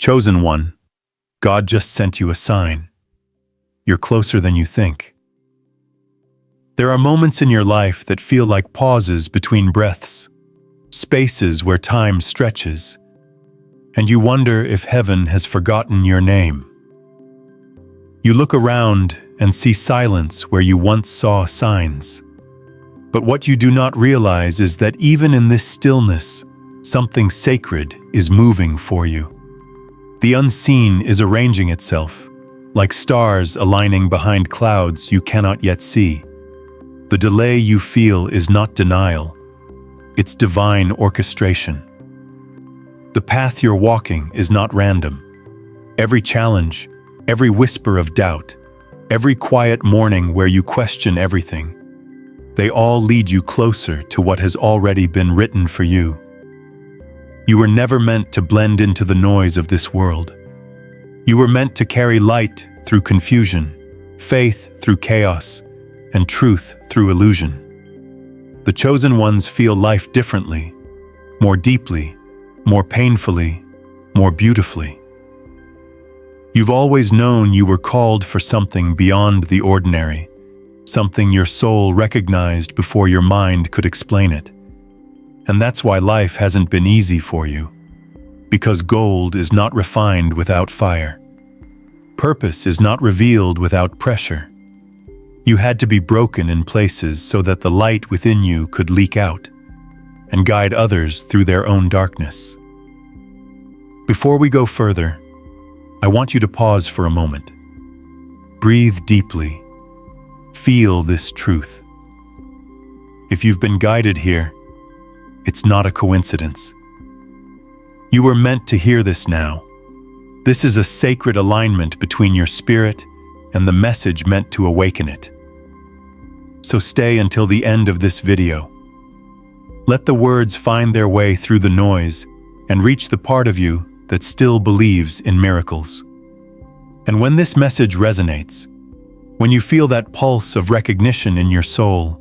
Chosen one, God just sent you a sign. You're closer than you think. There are moments in your life that feel like pauses between breaths, spaces where time stretches, and you wonder if heaven has forgotten your name. You look around and see silence where you once saw signs. But what you do not realize is that even in this stillness, something sacred is moving for you. The unseen is arranging itself, like stars aligning behind clouds you cannot yet see. The delay you feel is not denial, it's divine orchestration. The path you're walking is not random. Every challenge, every whisper of doubt, every quiet morning where you question everything, they all lead you closer to what has already been written for you. You were never meant to blend into the noise of this world. You were meant to carry light through confusion, faith through chaos, and truth through illusion. The chosen ones feel life differently, more deeply, more painfully, more beautifully. You've always known you were called for something beyond the ordinary, something your soul recognized before your mind could explain it. And that's why life hasn't been easy for you, because gold is not refined without fire. Purpose is not revealed without pressure. You had to be broken in places so that the light within you could leak out and guide others through their own darkness. Before we go further, I want you to pause for a moment. Breathe deeply. Feel this truth. If you've been guided here, it's not a coincidence. You were meant to hear this now. This is a sacred alignment between your spirit and the message meant to awaken it. So stay until the end of this video. Let the words find their way through the noise and reach the part of you that still believes in miracles. And when this message resonates, when you feel that pulse of recognition in your soul,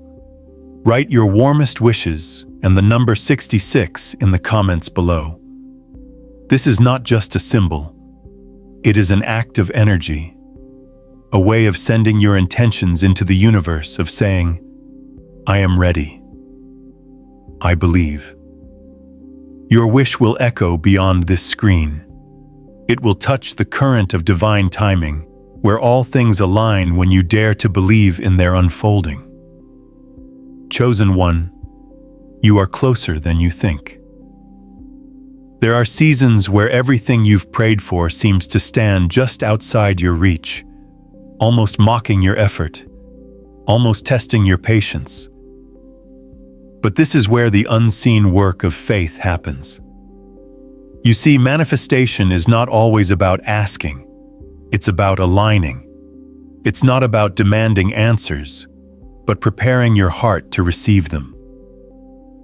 write your warmest wishes and the number 66 in the comments below. This is not just a symbol. It is an act of energy, a way of sending your intentions into the universe, of saying, I am ready. I believe. Your wish will echo beyond this screen. It will touch the current of divine timing, where all things align when you dare to believe in their unfolding. Chosen one, you are closer than you think. There are seasons where everything you've prayed for seems to stand just outside your reach, almost mocking your effort, almost testing your patience. But this is where the unseen work of faith happens. You see, manifestation is not always about asking. It's about aligning. It's not about demanding answers, but preparing your heart to receive them.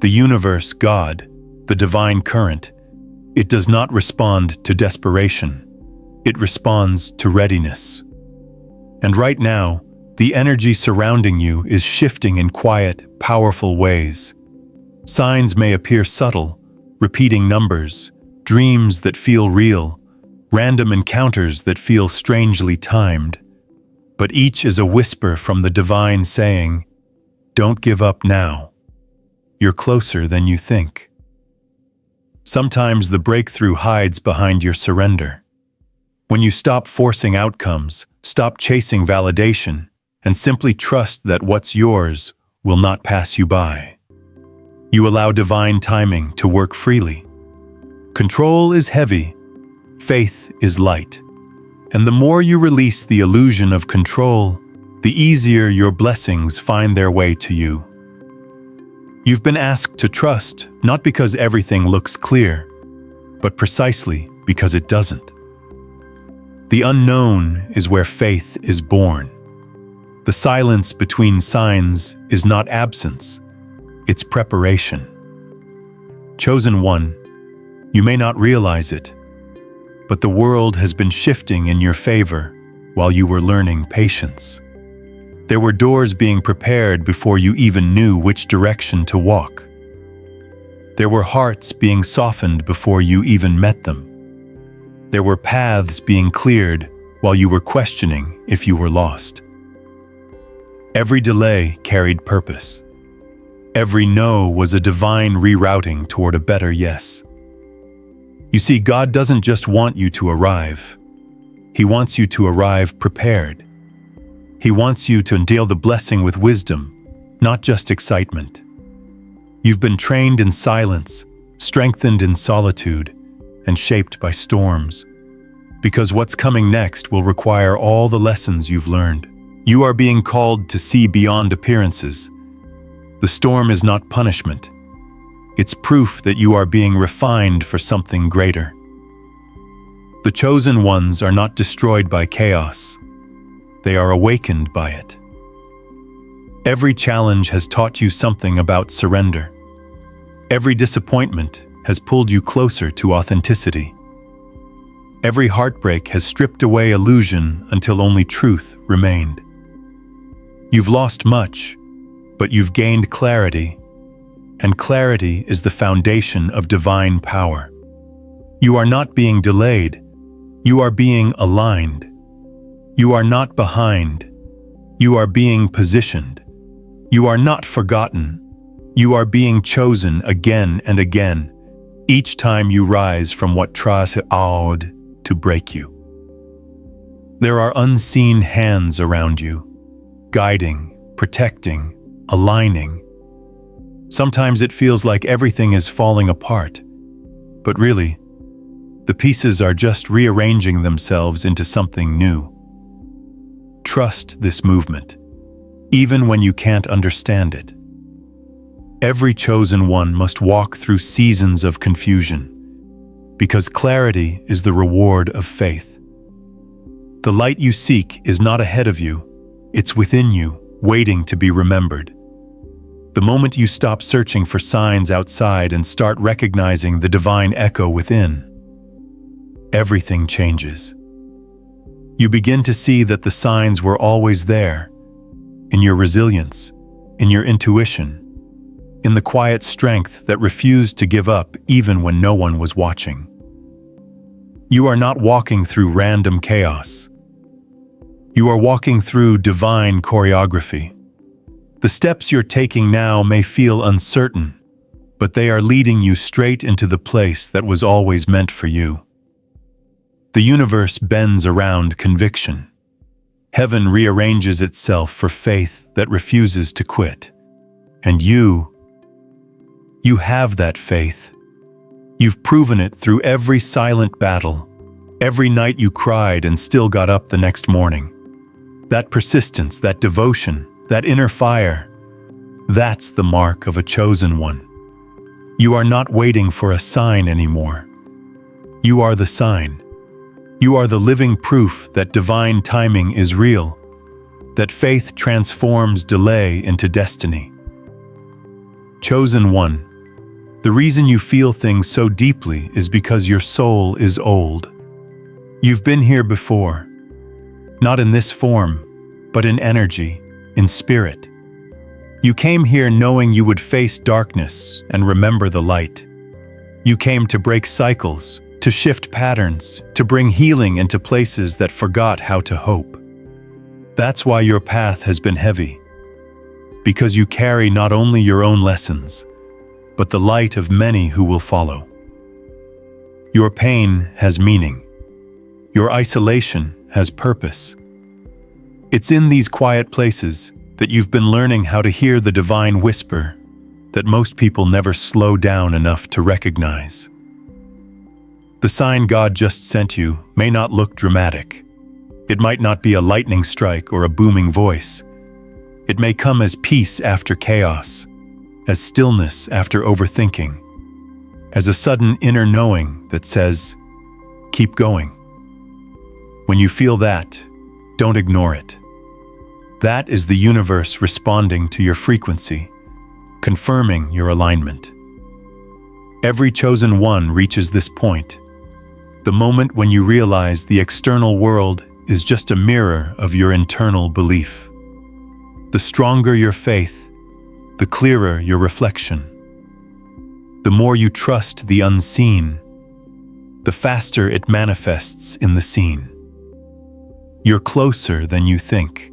The universe, God, the divine current, it does not respond to desperation. It responds to readiness. And right now, the energy surrounding you is shifting in quiet, powerful ways. Signs may appear subtle, repeating numbers, dreams that feel real, random encounters that feel strangely timed. But each is a whisper from the divine saying, don't give up now. You're closer than you think. Sometimes the breakthrough hides behind your surrender. When you stop forcing outcomes, stop chasing validation, and simply trust that what's yours will not pass you by. You allow divine timing to work freely. Control is heavy, faith is light. And the more you release the illusion of control, the easier your blessings find their way to you. You've been asked to trust, not because everything looks clear, but precisely because it doesn't. The unknown is where faith is born. The silence between signs is not absence, it's preparation. Chosen one, you may not realize it, but the world has been shifting in your favor while you were learning patience. There were doors being prepared before you even knew which direction to walk. There were hearts being softened before you even met them. There were paths being cleared while you were questioning if you were lost. Every delay carried purpose. Every no was a divine rerouting toward a better yes. You see, God doesn't just want you to arrive. He wants you to arrive prepared. He wants you to deal the blessing with wisdom, not just excitement. You've been trained in silence, strengthened in solitude, and shaped by storms. Because what's coming next will require all the lessons you've learned. You are being called to see beyond appearances. The storm is not punishment. It's proof that you are being refined for something greater. The chosen ones are not destroyed by chaos. They are awakened by it. Every challenge has taught you something about surrender. Every disappointment has pulled you closer to authenticity. Every heartbreak has stripped away illusion until only truth remained. You've lost much, but you've gained clarity, and clarity is the foundation of divine power. You are not being delayed, you are being aligned. You are not behind, you are being positioned. You are not forgotten, you are being chosen again and again, each time you rise from what tries to break you. There are unseen hands around you, guiding, protecting, aligning. Sometimes it feels like everything is falling apart, but really, the pieces are just rearranging themselves into something new. Trust this movement, even when you can't understand it. Every chosen one must walk through seasons of confusion, because clarity is the reward of faith. The light you seek is not ahead of you, it's within you, waiting to be remembered. The moment you stop searching for signs outside and start recognizing the divine echo within, everything changes. You begin to see that the signs were always there, in your resilience, in your intuition, in the quiet strength that refused to give up even when no one was watching. You are not walking through random chaos. You are walking through divine choreography. The steps you're taking now may feel uncertain, but they are leading you straight into the place that was always meant for you. The universe bends around conviction. Heaven rearranges itself for faith that refuses to quit. And you have that faith. You've proven it through every silent battle, every night you cried and still got up the next morning. That persistence, that devotion, that inner fire, that's the mark of a chosen one. You are not waiting for a sign anymore. You are the sign. You are the living proof that divine timing is real, that faith transforms delay into destiny. Chosen one, the reason you feel things so deeply is because your soul is old. You've been here before, not in this form, but in energy, in spirit. You came here knowing you would face darkness and remember the light. You came to break cycles, to shift patterns, to bring healing into places that forgot how to hope. That's why your path has been heavy, because you carry not only your own lessons, but the light of many who will follow. Your pain has meaning. Your isolation has purpose. It's in these quiet places that you've been learning how to hear the divine whisper that most people never slow down enough to recognize. The sign God just sent you may not look dramatic. It might not be a lightning strike or a booming voice. It may come as peace after chaos, as stillness after overthinking, as a sudden inner knowing that says, keep going. When you feel that, don't ignore it. That is the universe responding to your frequency, confirming your alignment. Every chosen one reaches this point, the moment when you realize the external world is just a mirror of your internal belief. The stronger your faith, the clearer your reflection. The more you trust the unseen, the faster it manifests in the scene. You're closer than you think,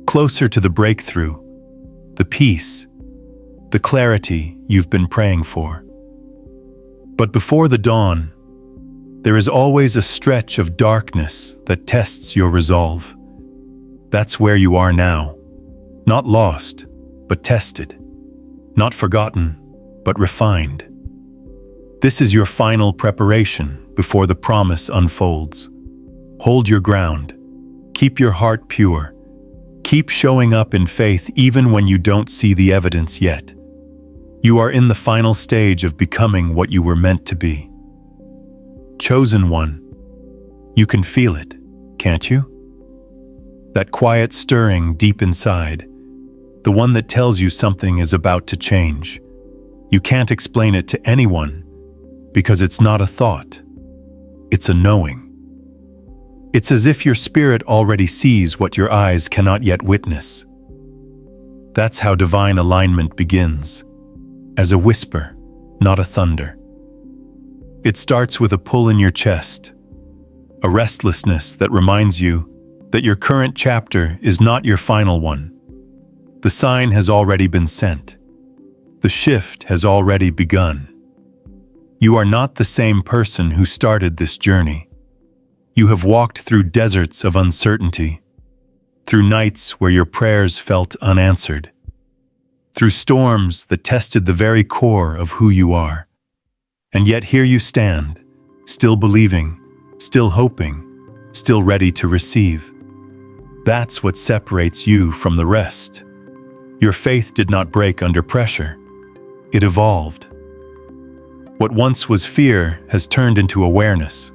closer to the breakthrough, the peace, the clarity you've been praying for. But before the dawn, there is always a stretch of darkness that tests your resolve. That's where you are now, not lost, but tested, not forgotten, but refined. This is your final preparation before the promise unfolds. Hold your ground. Keep your heart pure. Keep showing up in faith even when you don't see the evidence yet. You are in the final stage of becoming what you were meant to be. Chosen one, you can feel it, can't you? That quiet stirring deep inside, the one that tells you something is about to change. You can't explain it to anyone because it's not a thought, it's a knowing. It's as if your spirit already sees what your eyes cannot yet witness. That's how divine alignment begins, as a whisper, not a thunder. It starts with a pull in your chest, a restlessness that reminds you that your current chapter is not your final one. The sign has already been sent. The shift has already begun. You are not the same person who started this journey. You have walked through deserts of uncertainty, through nights where your prayers felt unanswered, through storms that tested the very core of who you are. And yet here you stand, still believing, still hoping, still ready to receive. That's what separates you from the rest. Your faith did not break under pressure. It evolved. What once was fear has turned into awareness.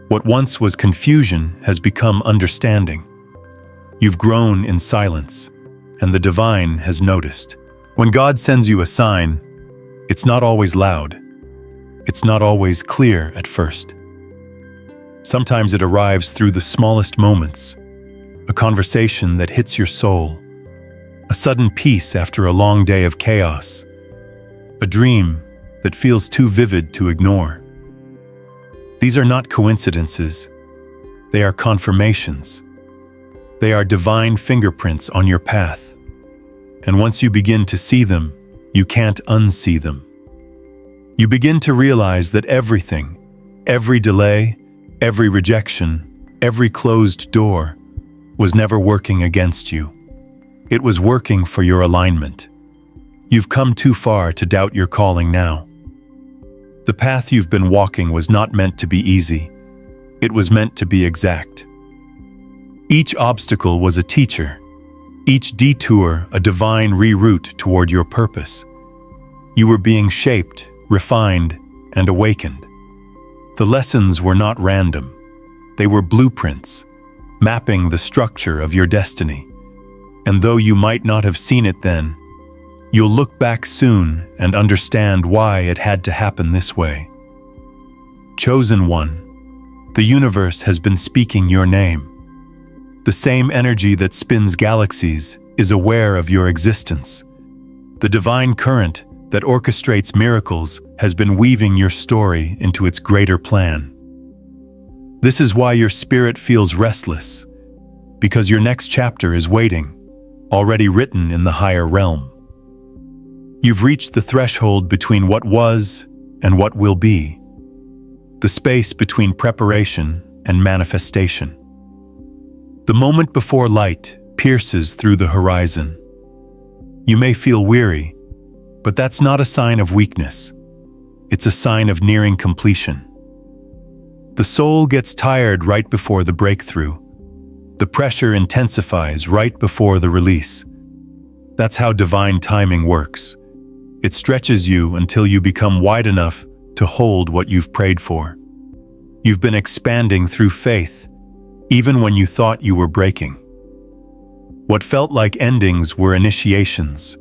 What once was confusion has become understanding. You've grown in silence, and the divine has noticed. When God sends you a sign, it's not always loud. It's not always clear at first. Sometimes it arrives through the smallest moments, a conversation that hits your soul, a sudden peace after a long day of chaos, a dream that feels too vivid to ignore. These are not coincidences. They are confirmations. They are divine fingerprints on your path. And once you begin to see them, you can't unsee them. You begin to realize that everything, every delay, every rejection, every closed door, was never working against you. It was working for your alignment. You've come too far to doubt your calling now. The path you've been walking was not meant to be easy. It was meant to be exact. Each obstacle was a teacher. Each detour a divine reroute toward your purpose. You were being shaped, refined, and awakened. The lessons were not random. They were blueprints, mapping the structure of your destiny. And though you might not have seen it then, you'll look back soon and understand why it had to happen this way. Chosen one, the universe has been speaking your name. The same energy that spins galaxies is aware of your existence. The divine current that orchestrates miracles has been weaving your story into its greater plan. This is why your spirit feels restless, because your next chapter is waiting, already written in the higher realm. You've reached the threshold between what was and what will be, the space between preparation and manifestation. The moment before light pierces through the horizon. You may feel weary, but that's not a sign of weakness. It's a sign of nearing completion. The soul gets tired right before the breakthrough. The pressure intensifies right before the release. That's how divine timing works. It stretches you until you become wide enough to hold what you've prayed for. You've been expanding through faith, even when you thought you were breaking. What felt like endings were initiations.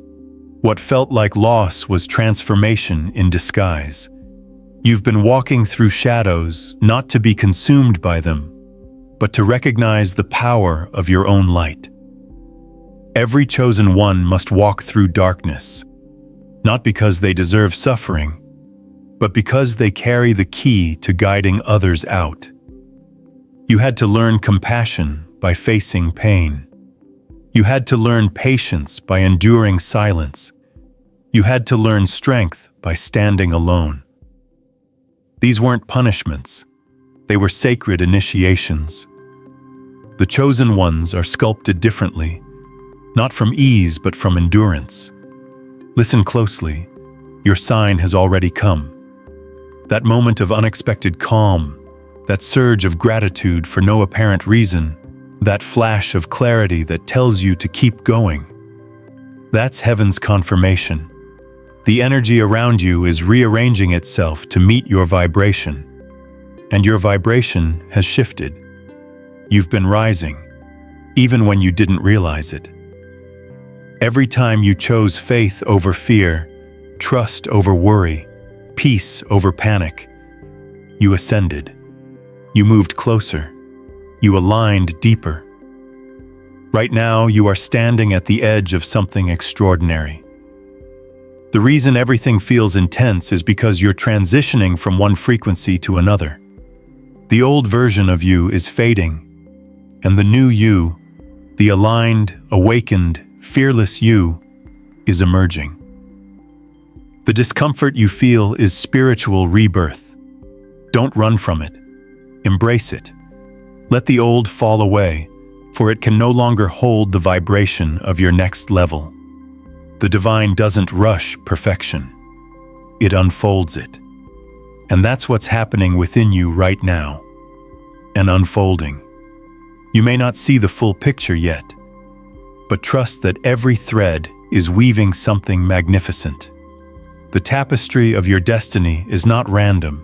What felt like loss was transformation in disguise. You've been walking through shadows, not to be consumed by them, but to recognize the power of your own light. Every chosen one must walk through darkness, not because they deserve suffering, but because they carry the key to guiding others out. You had to learn compassion by facing pain. You had to learn patience by enduring silence. You had to learn strength by standing alone. These weren't punishments. They were sacred initiations. The chosen ones are sculpted differently, not from ease but from endurance. Listen closely. Your sign has already come. That moment of unexpected calm, that surge of gratitude for no apparent reason, that flash of clarity that tells you to keep going. That's heaven's confirmation. The energy around you is rearranging itself to meet your vibration. And your vibration has shifted. You've been rising, even when you didn't realize it. Every time you chose faith over fear, trust over worry, peace over panic, you ascended. You moved closer. You aligned deeper. Right now, you are standing at the edge of something extraordinary. The reason everything feels intense is because you're transitioning from one frequency to another. The old version of you is fading, and the new you, the aligned, awakened, fearless you, is emerging. The discomfort you feel is spiritual rebirth. Don't run from it. Embrace it. Let the old fall away, for it can no longer hold the vibration of your next level. The divine doesn't rush perfection. It unfolds it. And that's what's happening within you right now. An unfolding. You may not see the full picture yet, but trust that every thread is weaving something magnificent. The tapestry of your destiny is not random.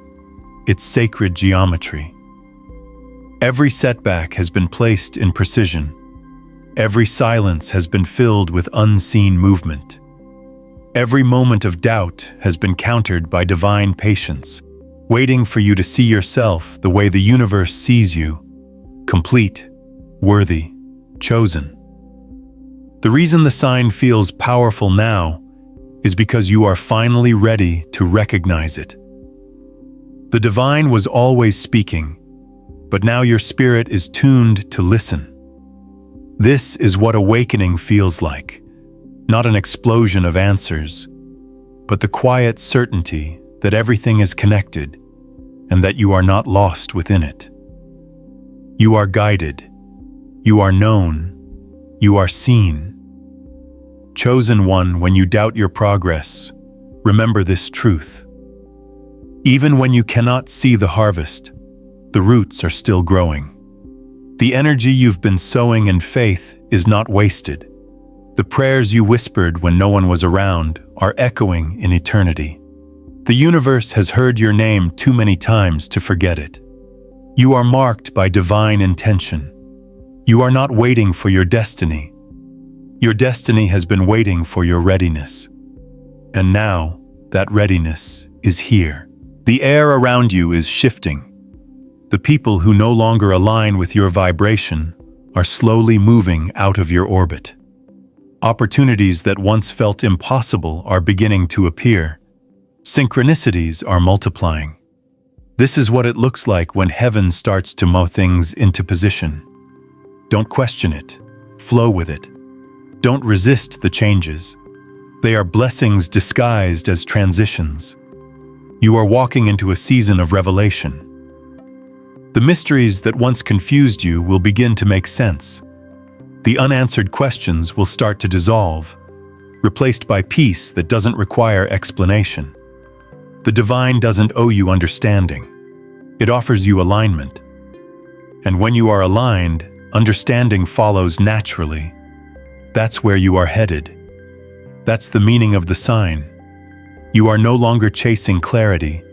It's sacred geometry. Every setback has been placed in precision. Every silence has been filled with unseen movement. Every moment of doubt has been countered by divine patience, waiting for you to see yourself the way the universe sees you, complete, worthy, chosen. The reason the sign feels powerful now is because you are finally ready to recognize it. The divine was always speaking, but now your spirit is tuned to listen. This is what awakening feels like, not an explosion of answers, but the quiet certainty that everything is connected and that you are not lost within it. You are guided, you are known, you are seen. Chosen one, when you doubt your progress, remember this truth. Even when you cannot see the harvest, the roots are still growing. The energy you've been sowing in faith is not wasted. The prayers you whispered when no one was around are echoing in eternity. The universe has heard your name too many times to forget it. You are marked by divine intention. You are not waiting for your destiny. Your destiny has been waiting for your readiness. And now, that readiness is here. The air around you is shifting. The people who no longer align with your vibration are slowly moving out of your orbit. Opportunities that once felt impossible are beginning to appear. Synchronicities are multiplying. This is what it looks like when heaven starts to mow things into position. Don't question it. Flow with it. Don't resist the changes. They are blessings disguised as transitions. You are walking into a season of revelation. The mysteries that once confused you will begin to make sense. The unanswered questions will start to dissolve, replaced by peace that doesn't require explanation. The divine doesn't owe you understanding. It offers you alignment. And when you are aligned, understanding follows naturally. That's where you are headed. That's the meaning of the sign. You are no longer chasing clarity.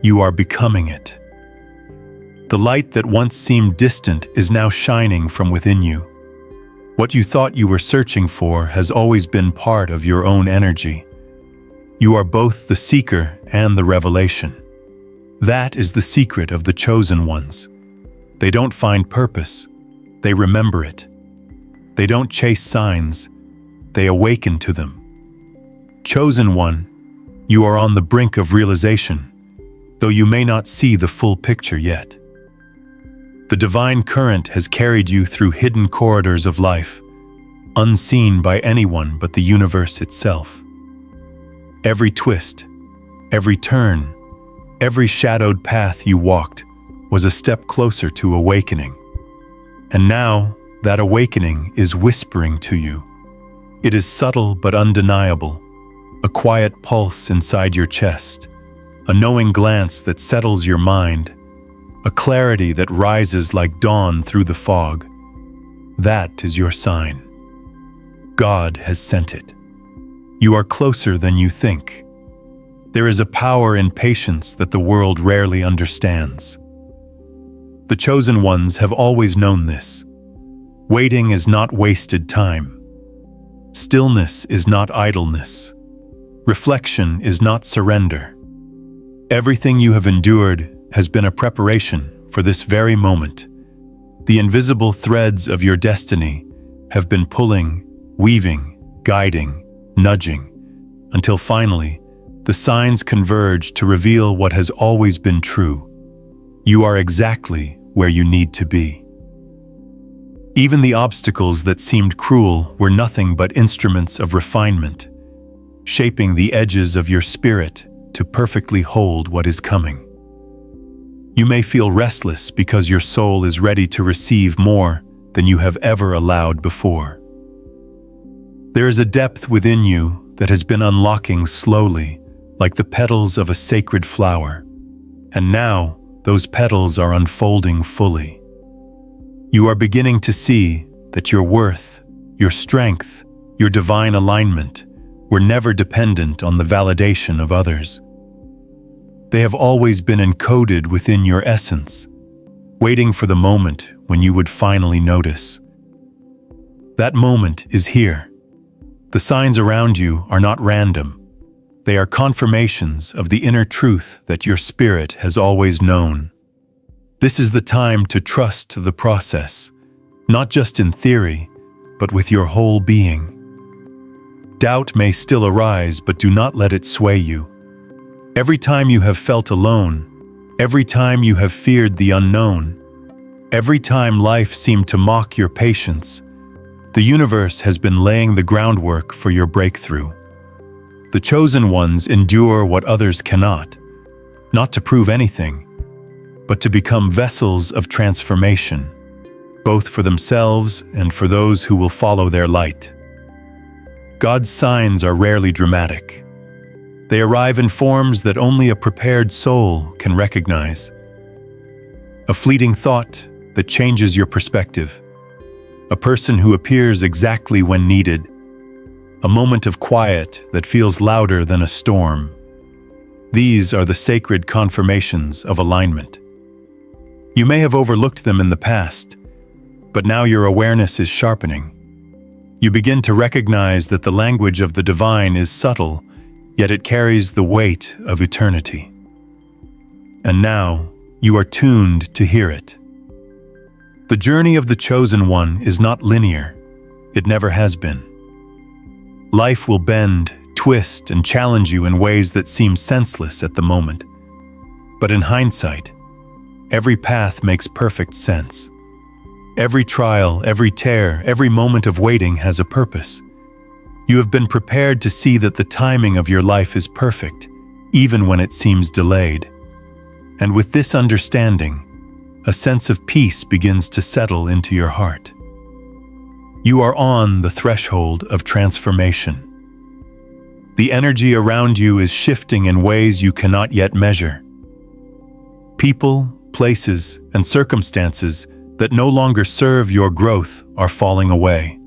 You are becoming it. The light that once seemed distant is now shining from within you. What you thought you were searching for has always been part of your own energy. You are both the seeker and the revelation. That is the secret of the chosen ones. They don't find purpose. They remember it. They don't chase signs. They awaken to them. Chosen one, you are on the brink of realization. though you may not see the full picture yet. The divine current has carried you through hidden corridors of life, unseen by anyone but the universe itself. Every twist, every turn, every shadowed path you walked was a step closer to awakening. And now, that awakening is whispering to you. It is subtle but undeniable, a quiet pulse inside your chest, a knowing glance that settles your mind, a clarity that rises like dawn through the fog. That is your sign. God has sent it. You are closer than you think. There is a power in patience that the world rarely understands. The chosen ones have always known this. Waiting is not wasted time. Stillness is not idleness. Reflection is not surrender. Everything you have endured has been a preparation for this very moment. The invisible threads of your destiny have been pulling, weaving, guiding, nudging, until finally, the signs converge to reveal what has always been true. You are exactly where you need to be. Even the obstacles that seemed cruel were nothing but instruments of refinement, shaping the edges of your spirit to perfectly hold what is coming. You may feel restless because your soul is ready to receive more than you have ever allowed before. There is a depth within you that has been unlocking slowly, like the petals of a sacred flower. And now, those petals are unfolding fully. You are beginning to see that your worth, your strength, your divine alignment were never dependent on the validation of others. They have always been encoded within your essence, waiting for the moment when you would finally notice. That moment is here. The signs around you are not random. They are confirmations of the inner truth that your spirit has always known. This is the time to trust the process, not just in theory, but with your whole being. Doubt may still arise, but do not let it sway you. Every time you have felt alone, every time you have feared the unknown, every time life seemed to mock your patience, the universe has been laying the groundwork for your breakthrough. The chosen ones endure what others cannot, not to prove anything, but to become vessels of transformation, both for themselves and for those who will follow their light. God's signs are rarely dramatic. They arrive in forms that only a prepared soul can recognize. A fleeting thought that changes your perspective. A person who appears exactly when needed. A moment of quiet that feels louder than a storm. These are the sacred confirmations of alignment. You may have overlooked them in the past, but now your awareness is sharpening. You begin to recognize that the language of the divine is subtle, yet it carries the weight of eternity. And now, you are tuned to hear it. The journey of the chosen one is not linear. It never has been. Life will bend, twist, and challenge you in ways that seem senseless at the moment. But in hindsight, every path makes perfect sense. Every trial, every tear, every moment of waiting has a purpose. You have been prepared to see that the timing of your life is perfect, even when it seems delayed. And with this understanding, a sense of peace begins to settle into your heart. You are on the threshold of transformation. The energy around you is shifting in ways you cannot yet measure. People, places, and circumstances that no longer serve your growth are falling away.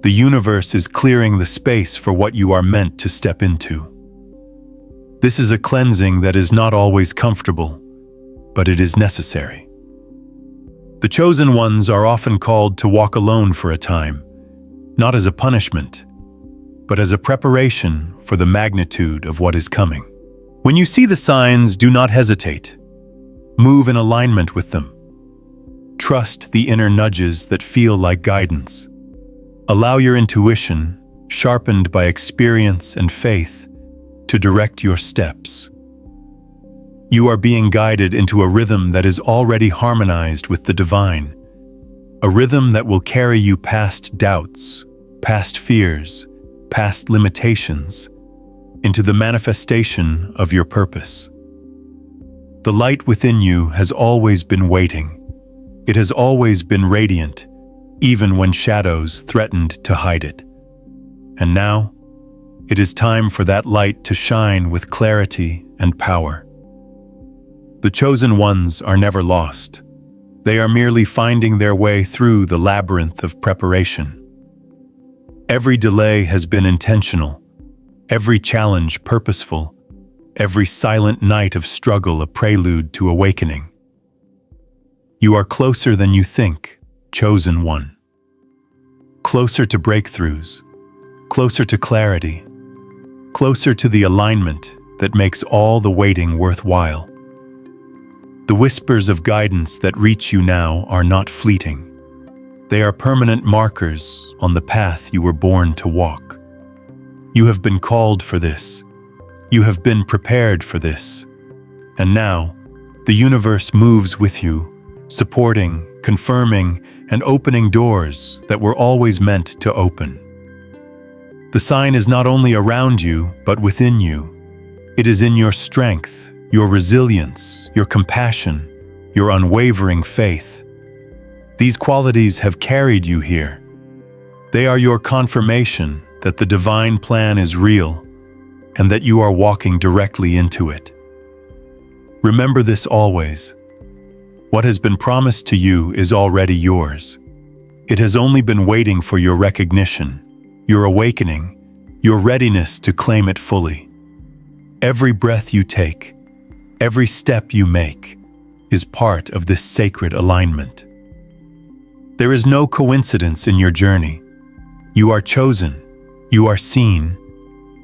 The universe is clearing the space for what you are meant to step into. This is a cleansing that is not always comfortable, but it is necessary. The chosen ones are often called to walk alone for a time, not as a punishment, but as a preparation for the magnitude of what is coming. When you see the signs, do not hesitate. Move in alignment with them. Trust the inner nudges that feel like guidance. Allow your intuition, sharpened by experience and faith, to direct your steps. You are being guided into a rhythm that is already harmonized with the divine, a rhythm that will carry you past doubts, past fears, past limitations, into the manifestation of your purpose. The light within you has always been waiting. It has always been radiant, even when shadows threatened to hide it. And now, it is time for that light to shine with clarity and power. The chosen ones are never lost. They are merely finding their way through the labyrinth of preparation. Every delay has been intentional, every challenge purposeful, every silent night of struggle a prelude to awakening. You are closer than you think, chosen one. Closer to breakthroughs, closer to clarity, closer to the alignment that makes all the waiting worthwhile. The whispers of guidance that reach you now are not fleeting. They are permanent markers on the path you were born to walk. You have been called for this. You have been prepared for this. And now, the universe moves with you, supporting, confirming, and opening doors that were always meant to open. The sign is not only around you, but within you. It is in your strength, your resilience, your compassion, your unwavering faith. These qualities have carried you here. They are your confirmation that the divine plan is real and that you are walking directly into it. Remember this always. What has been promised to you is already yours. It has only been waiting for your recognition, your awakening, your readiness to claim it fully. Every breath you take, every step you make, is part of this sacred alignment. There is no coincidence in your journey. You are chosen, you are seen,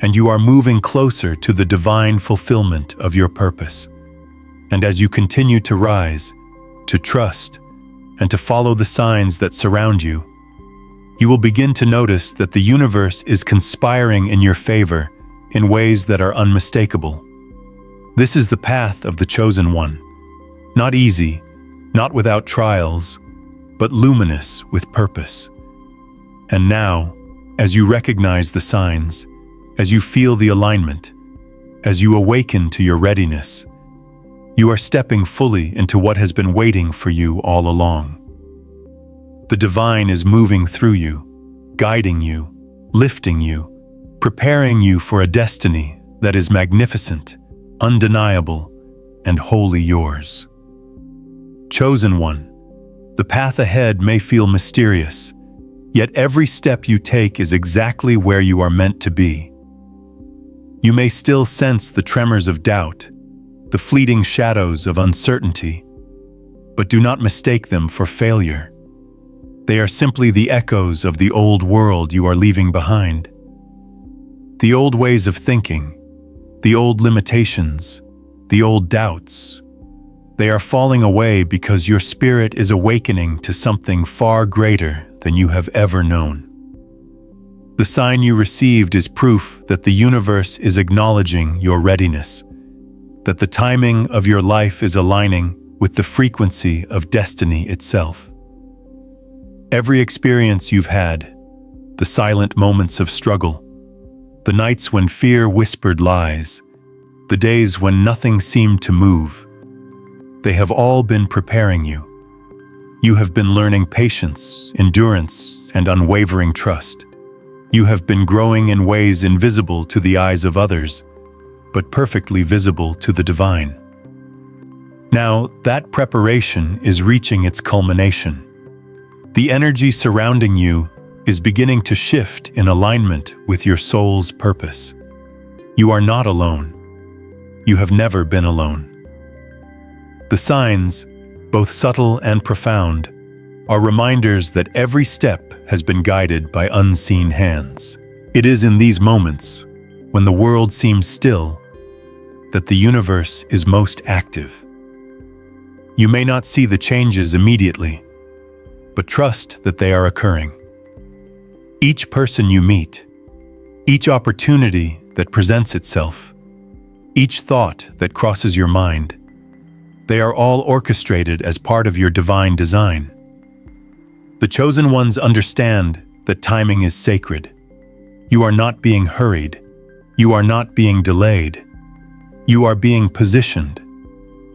and you are moving closer to the divine fulfillment of your purpose. And as you continue to rise, to trust, and to follow the signs that surround you, you will begin to notice that the universe is conspiring in your favor in ways that are unmistakable. This is the path of the chosen one. Not easy, not without trials, but luminous with purpose. And now, as you recognize the signs, as you feel the alignment, as you awaken to your readiness, you are stepping fully into what has been waiting for you all along. The divine is moving through you, guiding you, lifting you, preparing you for a destiny that is magnificent, undeniable, and wholly yours. Chosen one, the path ahead may feel mysterious, yet every step you take is exactly where you are meant to be. You may still sense the tremors of doubt, the fleeting shadows of uncertainty, but do not mistake them for failure. They are simply the echoes of the old world you are leaving behind. The old ways of thinking, the old limitations, the old doubts. They are falling away because your spirit is awakening to something far greater than you have ever known. The sign you received is proof that the universe is acknowledging your readiness, that the timing of your life is aligning with the frequency of destiny itself. Every experience you've had, the silent moments of struggle, the nights when fear whispered lies, the days when nothing seemed to move, they have all been preparing you. You have been learning patience, endurance, and unwavering trust. You have been growing in ways invisible to the eyes of others, but perfectly visible to the divine. Now, that preparation is reaching its culmination. The energy surrounding you is beginning to shift in alignment with your soul's purpose. You are not alone. You have never been alone. The signs, both subtle and profound, are reminders that every step has been guided by unseen hands. It is in these moments, when the world seems still, that the universe is most active. You may not see the changes immediately, but trust that they are occurring. Each person you meet, each opportunity that presents itself, each thought that crosses your mind. They are all orchestrated as part of your divine design. The chosen ones understand that timing is sacred. You are not being hurried. You are not being delayed. You are being positioned.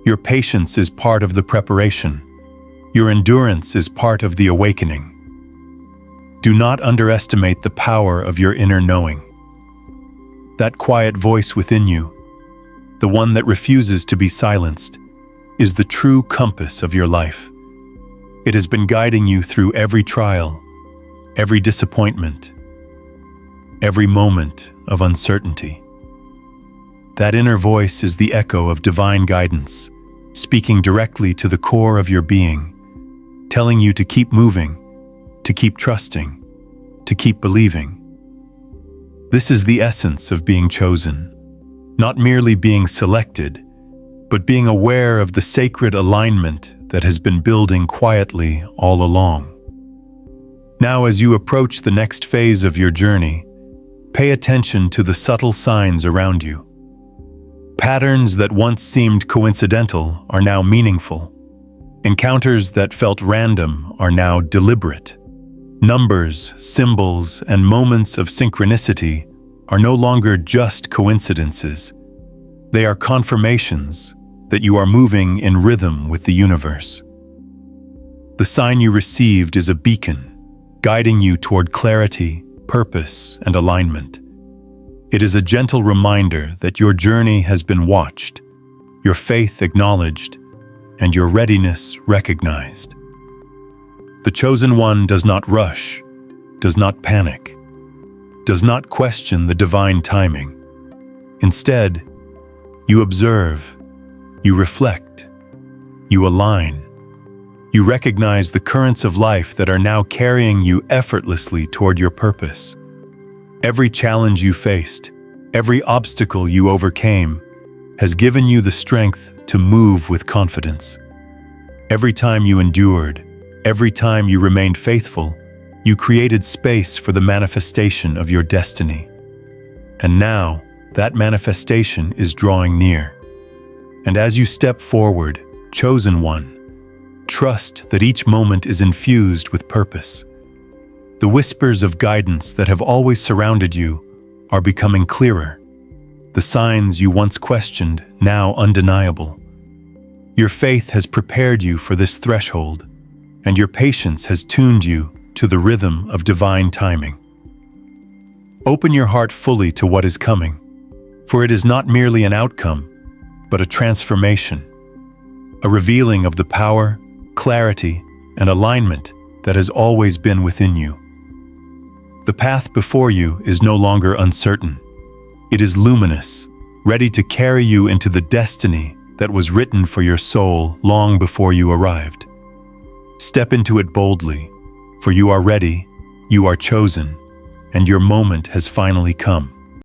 Your patience is part of the preparation. Your endurance is part of the awakening. Do not underestimate the power of your inner knowing. That quiet voice within you, the one that refuses to be silenced, is the true compass of your life. It has been guiding you through every trial, every disappointment, every moment of uncertainty. That inner voice is the echo of divine guidance, speaking directly to the core of your being, telling you to keep moving, to keep trusting, to keep believing. This is the essence of being chosen, not merely being selected, but being aware of the sacred alignment that has been building quietly all along. Now, as you approach the next phase of your journey, pay attention to the subtle signs around you. Patterns that once seemed coincidental are now meaningful. Encounters that felt random are now deliberate. Numbers, symbols, and moments of synchronicity are no longer just coincidences. They are confirmations that you are moving in rhythm with the universe. The sign you received is a beacon, guiding you toward clarity, purpose, and alignment. It is a gentle reminder that your journey has been watched, your faith acknowledged, and your readiness recognized. The chosen one does not rush, does not panic, does not question the divine timing. Instead, you observe, you reflect, you align. You recognize the currents of life that are now carrying you effortlessly toward your purpose. Every challenge you faced, every obstacle you overcame, has given you the strength to move with confidence. Every time you endured, every time you remained faithful, you created space for the manifestation of your destiny. And now, that manifestation is drawing near. And as you step forward, chosen one, trust that each moment is infused with purpose. The whispers of guidance that have always surrounded you are becoming clearer. The signs you once questioned, now undeniable. Your faith has prepared you for this threshold, and your patience has tuned you to the rhythm of divine timing. Open your heart fully to what is coming, for it is not merely an outcome, but a transformation, a revealing of the power, clarity, and alignment that has always been within you. The path before you is no longer uncertain. It is luminous, ready to carry you into the destiny that was written for your soul long before you arrived. Step into it boldly, for you are ready, you are chosen, and your moment has finally come.